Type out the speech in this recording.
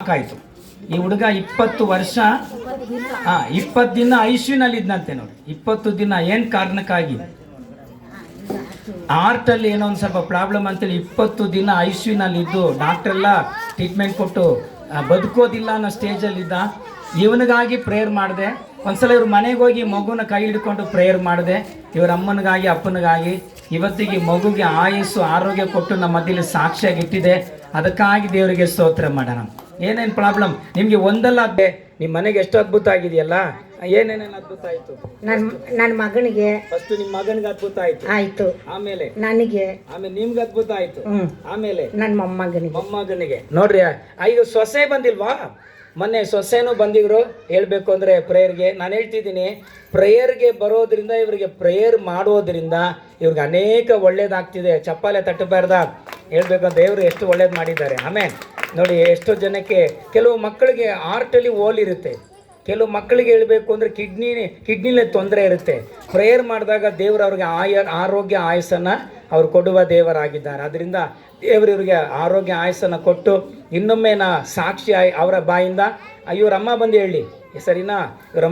ಆಯ್ತು. ಈ ಹುಡುಗ 20 ವರ್ಷ 20 ದಿನ ಐಸಿಯುನಲ್ಲಿ ಇದ್ನಂತೆ ನೋಡಿ. 20 ದಿನ ಏನು ಕಾರಣಕ್ಕಾಗಿ? ಹಾರ್ಟಲ್ಲಿ ಏನೋ ಒಂದು ಸ್ವಲ್ಪ ಪ್ರಾಬ್ಲಮ್ ಅಂತೇಳಿ 20 ದಿನ ಐಸಿಯುನಲ್ಲಿ ಇದ್ದು ಡಾಕ್ಟರ್ ಎಲ್ಲ ಟ್ರೀಟ್ಮೆಂಟ್ ಕೊಟ್ಟು ಬದುಕೋದಿಲ್ಲ ಅನ್ನೋ ಸ್ಟೇಜಲ್ಲಿ ಇದ್ದ. ಇವನಿಗಾಗಿ ಪ್ರೇಯರ್ ಮಾಡಿದೆ. ಒಂದ್ಸಲ ಇವ್ರ ಮನೆಗೆ ಹೋಗಿ ಮಗುನ ಕೈ ಹಿಡ್ಕೊಂಡು ಪ್ರೇಯರ್ ಮಾಡಿದೆ. ಇವ್ರ ಅಮ್ಮನಿಗಾಗಿ ಅಪ್ಪನಿಗಾಗಿ ಇವತ್ತಿಗೆ ಮಗುಗೆ ಆಯುಸ್ಸು ಆರೋಗ್ಯ ಕೊಟ್ಟು ನಮ್ಮ ಮಧ್ಯದಲ್ಲಿ ಸಾಕ್ಷಿಯಾಗಿ ಇಟ್ಟಿದೆ. ಅದಕ್ಕಾಗಿ ದೇವರಿಗೆ ಸ್ತೋತ್ರ ಮಾಡೋಣ. ಏನೇನು ಪ್ರಾಬ್ಲಮ್ ನಿಮಗೆ ಒಂದಲ್ಲ ಅದೇ ನಿಮ್ಮ ಮನೆಗೆ ಎಷ್ಟು ಅದ್ಭುತ ಆಗಿದೆಯಲ್ಲ. ಏನೇನೇನು ಅದ್ಭುತ ಆಯ್ತು? ನನ್ನ ಮಗನಿಗೆ ಫಸ್ಟ್ ನಿಮ್ಮ ಮಗನಿಗೆ ಅದ್ಭುತ ಆಯ್ತು. ಆಯ್ತು. ಆಮೇಲೆ ನನಗೆ, ಆಮೇಲೆ ನಿಮ್ಗೆ ಅದ್ಭುತ ಆಯ್ತು. ಆಮೇಲೆ ನನ್ನ ಮೊಮ್ಮಗನಿಗೆ ನೋಡ್ರಿ. ಈಗ ಸೊಸೆ ಬಂದಿಲ್ವಾ? ಮೊನ್ನೆ ಸೊಸೆನೂ ಬಂದಿದ್ರು. ಹೇಳ್ಬೇಕು ಅಂದರೆ ಪ್ರೇಯರ್ಗೆ ನಾನು ಹೇಳ್ತಿದ್ದೀನಿ, ಪ್ರೇಯರ್ಗೆ ಬರೋದ್ರಿಂದ ಇವರಿಗೆ ಪ್ರೇಯರ್ ಮಾಡೋದ್ರಿಂದ ಇವ್ರಿಗೆ ಅನೇಕ ಒಳ್ಳೇದಾಗ್ತಿದೆ. ಚಪ್ಪಾಲೆ ತಟ್ಟಬಾರ್ದ ಹೇಳ್ಬೇಕಂತ ದೇವರು ಎಷ್ಟು ಒಳ್ಳೇದು ಮಾಡಿದ್ದಾರೆ. ಆಮೇಲೆ ನೋಡಿ, ಎಷ್ಟೋ ಜನಕ್ಕೆ ಕೆಲವು ಮಕ್ಕಳಿಗೆ ಹಾರ್ಟಲ್ಲಿ ಹೋಲಿರುತ್ತೆ. ಕೆಲವು ಮಕ್ಕಳಿಗೆ ಹೇಳಬೇಕು ಅಂದರೆ ಕಿಡ್ನಿಲಿ ತೊಂದರೆ ಇರುತ್ತೆ. ಪ್ರೇಯರ್ ಮಾಡಿದಾಗ ದೇವರು ಅವ್ರಿಗೆ ಆರೋಗ್ಯ ಆಯಸ್ಸನ್ನು ಅವ್ರು ಕೊಡುವ ದೇವರಾಗಿದ್ದಾರೆ. ಅದರಿಂದ ದೇವರು ಇವರಿಗೆ ಆರೋಗ್ಯ ಆಯಸ್ಸನ್ನು ಕೊಟ್ಟು ಇನ್ನೊಮ್ಮೆ ಸಾಕ್ಷಿ ಅವರ ಬಾಯಿಂದ ಇವ್ರ ಅಮ್ಮ ಬಂದು ಹೇಳಿ ಸರಿನಾ? ಇವರ